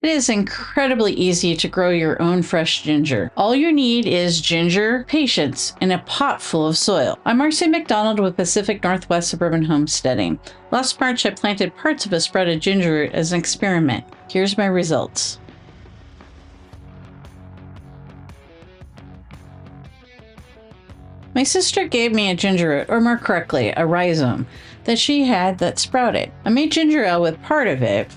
It is incredibly easy to grow your own fresh ginger. All you need is ginger, patience, and a pot full of soil. I'm Marcy McDonald with Pacific Northwest Suburban Homesteading. Last March, I planted parts of a sprouted ginger root as an experiment. Here's my results. My sister gave me a ginger root, or more correctly, a rhizome, that she had that sprouted. I made ginger ale with part of it.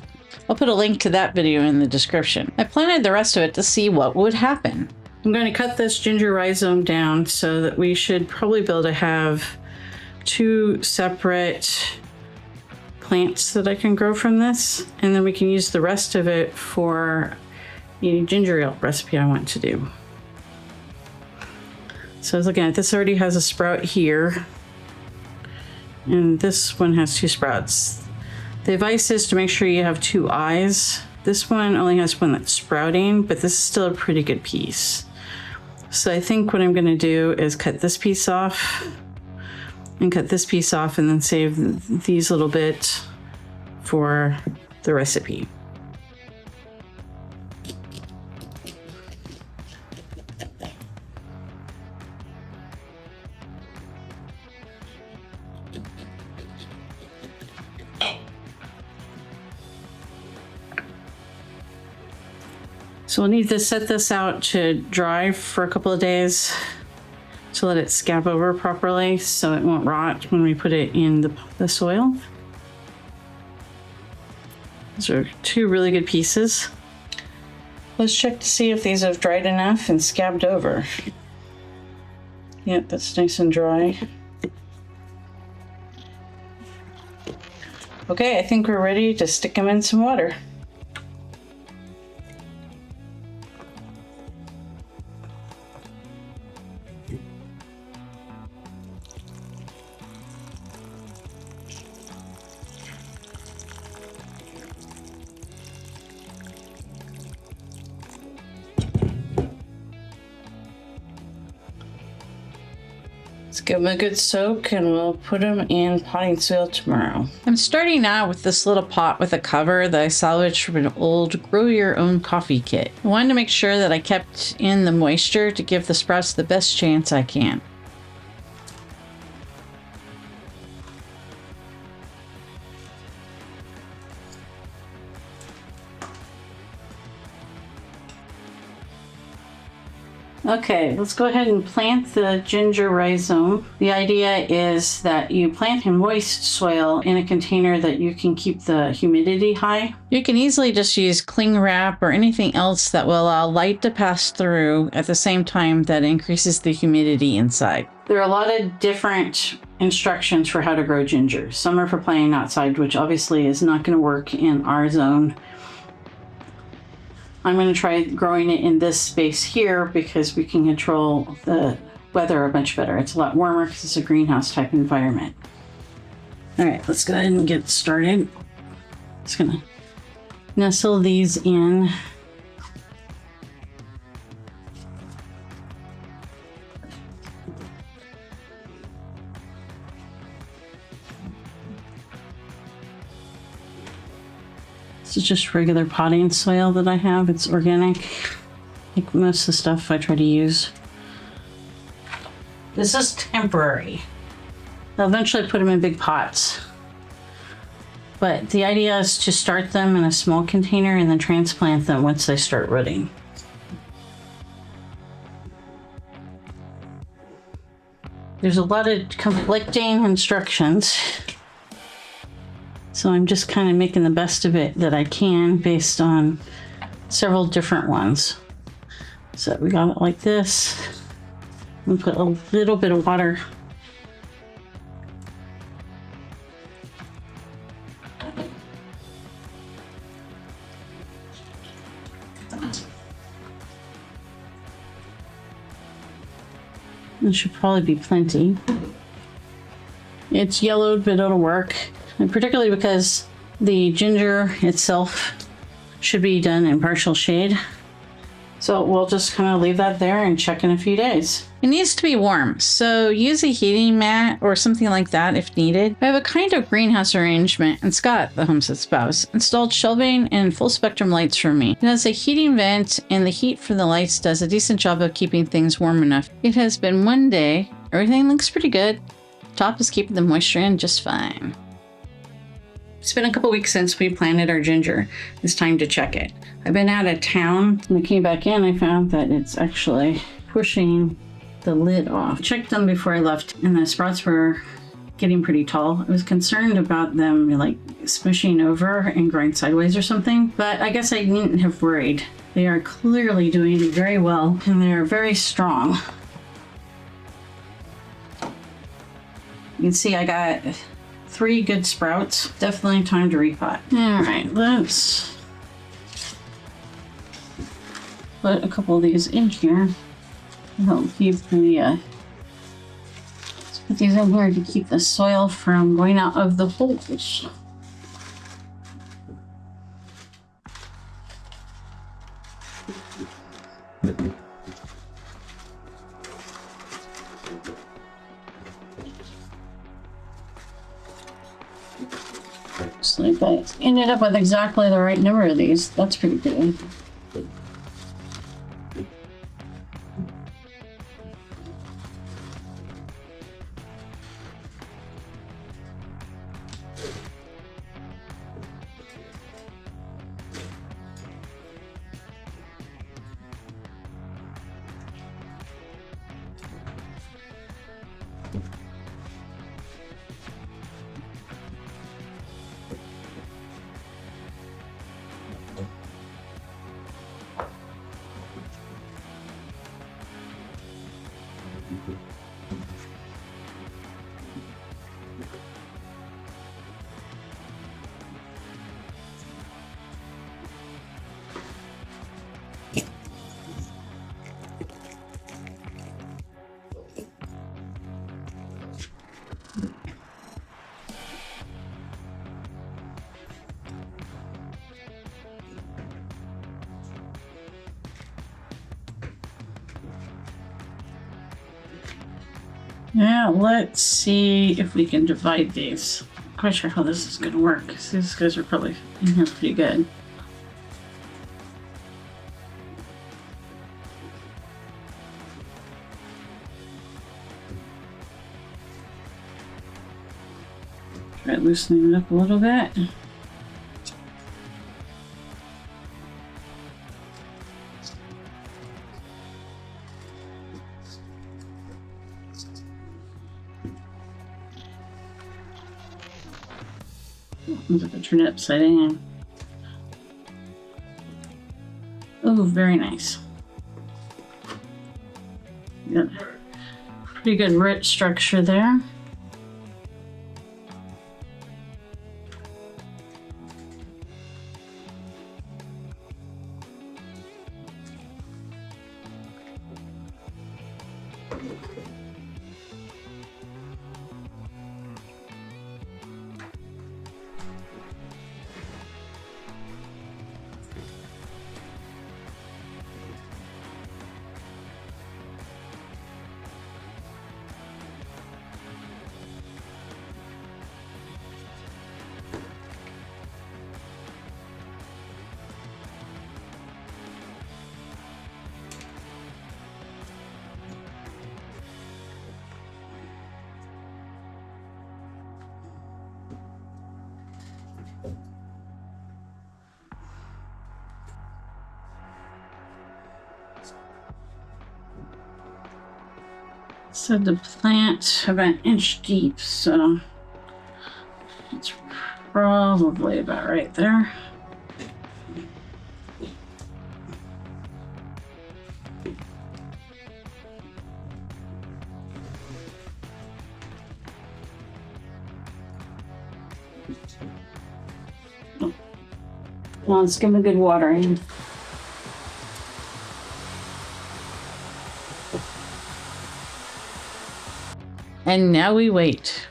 I'll put a link to that video in the description. I planted the rest of it to see what would happen. I'm going to cut this ginger rhizome down so that we should probably be able to have 2 separate plants that I can grow from this, and then we can use the rest of it for the ginger ale recipe I want to do. So I was looking at this, already has a sprout here, and this one has 2 sprouts. The advice is to make sure you have 2 eyes. This one only has one that's sprouting, but this is still a pretty good piece. So I think what I'm going to do is cut this piece off and cut this piece off, and then save these little bits for the recipe. So we'll need to set this out to dry for a couple of days to let it scab over properly so it won't rot when we put it in the soil. These are 2 really good pieces. Let's check to see if these have dried enough and scabbed over. Yep, that's nice and dry. Okay, I think we're ready to stick them in some water. Let's give them a good soak and we'll put them in potting soil tomorrow. I'm starting out with this little pot with a cover that I salvaged from an old grow your own coffee kit. I wanted to make sure that I kept in the moisture to give the sprouts the best chance I can. Okay, let's go ahead and plant the ginger rhizome. The idea is that you plant in moist soil in a container that you can keep the humidity high. You can easily just use cling wrap or anything else that will allow light to pass through at the same time that increases the humidity inside. There are a lot of different instructions for how to grow ginger. Some are for planting outside, which obviously is not going to work in our zone. I'm going to try growing it in this space here because we can control the weather much better. It's a lot warmer because it's a greenhouse type environment. All right, let's go ahead and get started. Just going to nestle these in. This is just regular potting soil that I have. It's organic, like most of the stuff I try to use. This is temporary. I'll eventually put them in big pots. But the idea is to start them in a small container and then transplant them once they start rooting. There's a lot of conflicting instructions. So I'm just kind of making the best of it that I can based on several different ones. So we got it like this. We put a little bit of water. There should probably be plenty. It's yellowed, but it'll work. And particularly because the ginger itself should be done in partial shade. So we'll just kind of leave that there and check in a few days. It needs to be warm, so use a heating mat or something like that if needed. I have a kind of greenhouse arrangement, and Scott, the homestead spouse, installed shelving and full spectrum lights for me. It has a heating vent, and the heat from the lights does a decent job of keeping things warm enough. It has been one day. Everything looks pretty good. Top is keeping the moisture in just fine. It's been a couple weeks since we planted our ginger. It's time to check it. I've been out of town. When I came back in, I found that it's actually pushing the lid off. I checked them before I left, and the sprouts were getting pretty tall. I was concerned about them like smushing over and growing sideways or something, but I guess I needn't have worried. They are clearly doing very well, and they are very strong. You can see I got 3 good sprouts. Definitely time to repot. All right, let's put a couple of these in here. Help keep the let's put these in here to keep the soil from going out of the holes. Just like that. Ended up with exactly the right number of these. That's pretty good. Now let's see if we can divide these. I'm quite sure how this is going to work. These guys are probably in here pretty good. Try loosening it up a little bit. I'm going to turn it upside down. Oh, very nice. Got pretty good root structure there. So the plant about an inch deep, so it's probably about right there. Well, let's give them a good watering. And now we wait.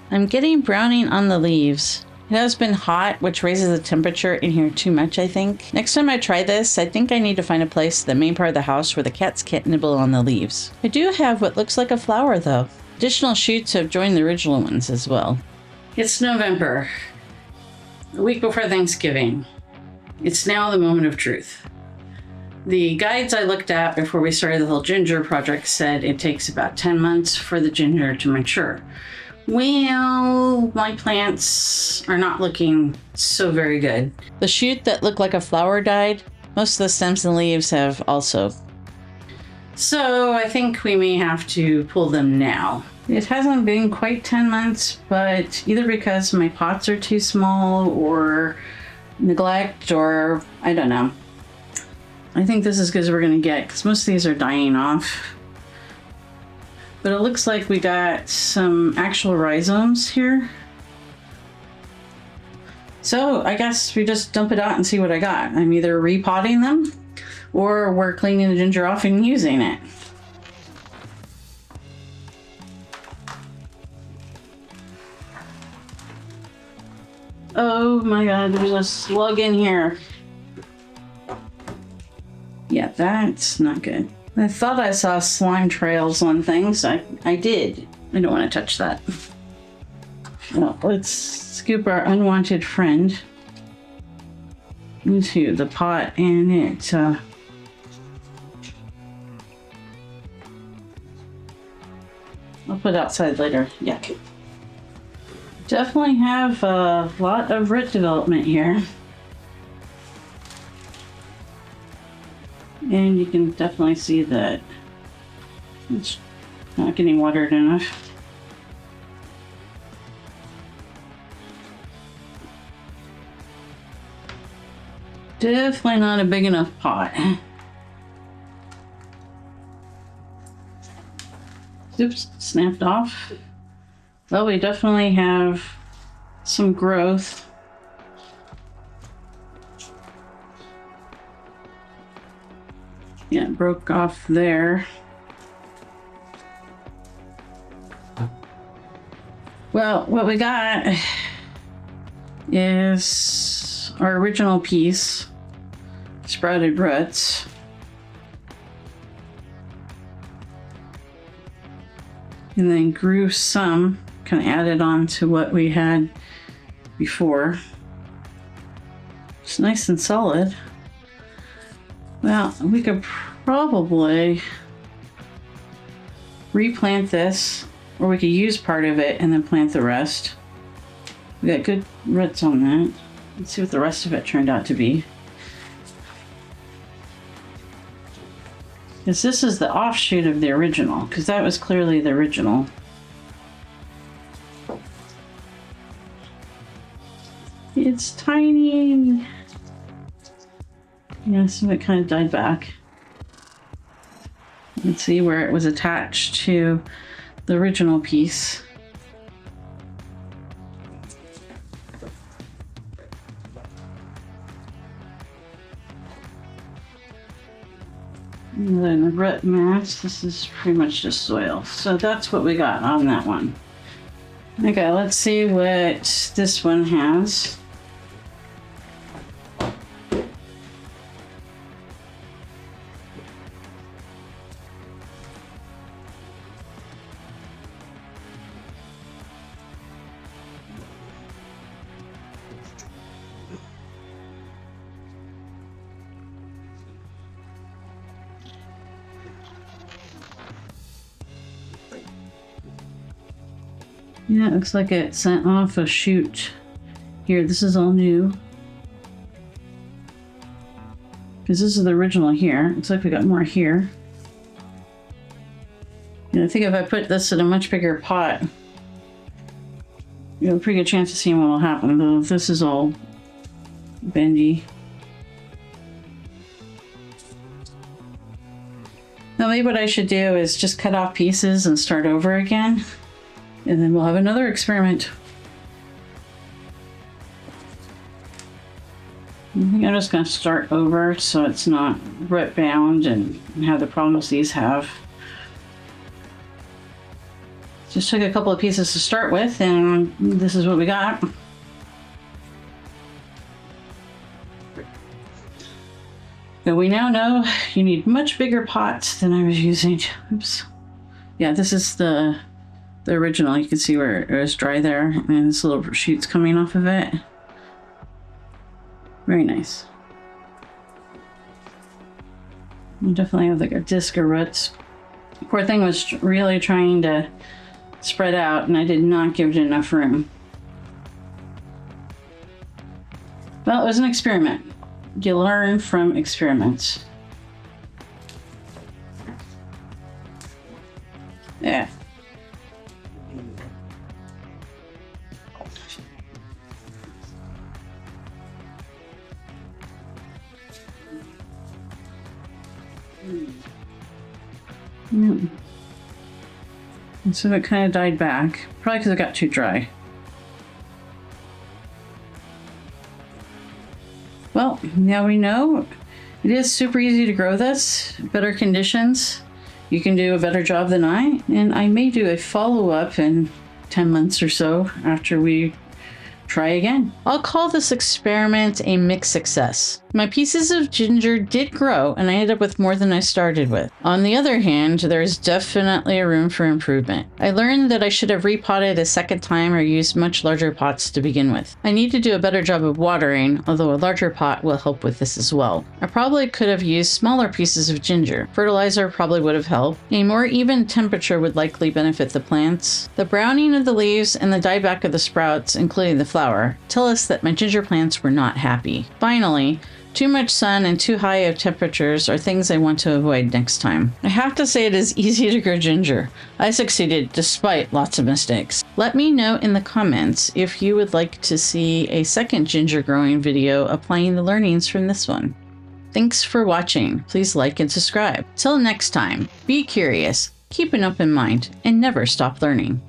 I'm getting browning on the leaves. It has been hot, which raises the temperature in here too much, I think. Next time I try this, I think I need to find a place, the main part of the house, where the cats can't nibble on the leaves. I do have what looks like a flower, though. Additional shoots have joined the original ones as well. It's November, a week before Thanksgiving. It's now the moment of truth. The guides I looked at before we started the whole ginger project said it takes about 10 months for the ginger to mature. Well, my plants are not looking so very good. The shoot that looked like a flower died. Most of the stems and leaves have also. So I think we may have to pull them now. It hasn't been quite 10 months, but either because my pots are too small or neglect or I don't know. I think this is as good as we're going to get because most of these are dying off. But it looks like we got some actual rhizomes here. So I guess we just dump it out and see what I got. I'm either repotting them or we're cleaning the ginger off and using it. Oh my god, there's a slug in here. Yeah, that's not good. I thought I saw slime trails on things. I did. I don't want to touch that. Well, let's scoop our unwanted friend into the pot and it I'll put it outside later. Yeah. Definitely have a lot of root development here. And you can definitely see that it's not getting watered enough. Definitely not a big enough pot. Oops, snapped off. Well, we definitely have some growth. Yeah, it broke off there. Well, what we got is our original piece, sprouted roots. And then grew some, kind of added on to what we had before. It's nice and solid. Well, we could probably replant this, or we could use part of it and then plant the rest. We got good roots on that. Let's see what the rest of it turned out to be. Because this is the offshoot of the original, because that was clearly the original. It's tiny. Yeah, so it kind of died back. Let's see where it was attached to the original piece. And then the root mass, this is pretty much just soil. So that's what we got on that one. Okay, let's see what this one has. Yeah, it looks like it sent off a shoot. Here, this is all new. Because this is the original here. Looks like we got more here. And I think if I put this in a much bigger pot, you have a pretty good chance of seeing what will happen. Though this is all bendy. Now maybe what I should do is just cut off pieces and start over again. And then we'll have another experiment. I think I'm just going to start over so it's not root bound and have the problems these have. Just took a couple of pieces to start with, and this is what we got. So we now know you need much bigger pots than I was using. Oops. Yeah, this is the original. You can see where it was dry there, and this little shoots coming off of it. Very nice. You definitely have like a disc of roots. Poor thing was really trying to spread out, and I did not give it enough room. Well, it was an experiment. You learn from experiments. Yeah. And so it kind of died back, probably because it got too dry. Well, now we know it is super easy to grow this. Better conditions. You can do a better job than I, and I may do a follow-up in 10 months or so after we try again. I'll call this experiment a mixed success. My pieces of ginger did grow, and I ended up with more than I started with. On the other hand, there's definitely a room for improvement. I learned that I should have repotted a second time or used much larger pots to begin with. I need to do a better job of watering, although a larger pot will help with this as well. I probably could have used smaller pieces of ginger. Fertilizer probably would have helped. A more even temperature would likely benefit the plants. The browning of the leaves and the dieback of the sprouts, including the flower, tell us that my ginger plants were not happy. Finally, too much sun and too high of temperatures are things I want to avoid next time. I have to say it is easy to grow ginger. I succeeded despite lots of mistakes. Let me know in the comments if you would like to see a second ginger growing video applying the learnings from this one. Thanks for watching. Please like and subscribe. Till next time, be curious, keep an open mind, and never stop learning.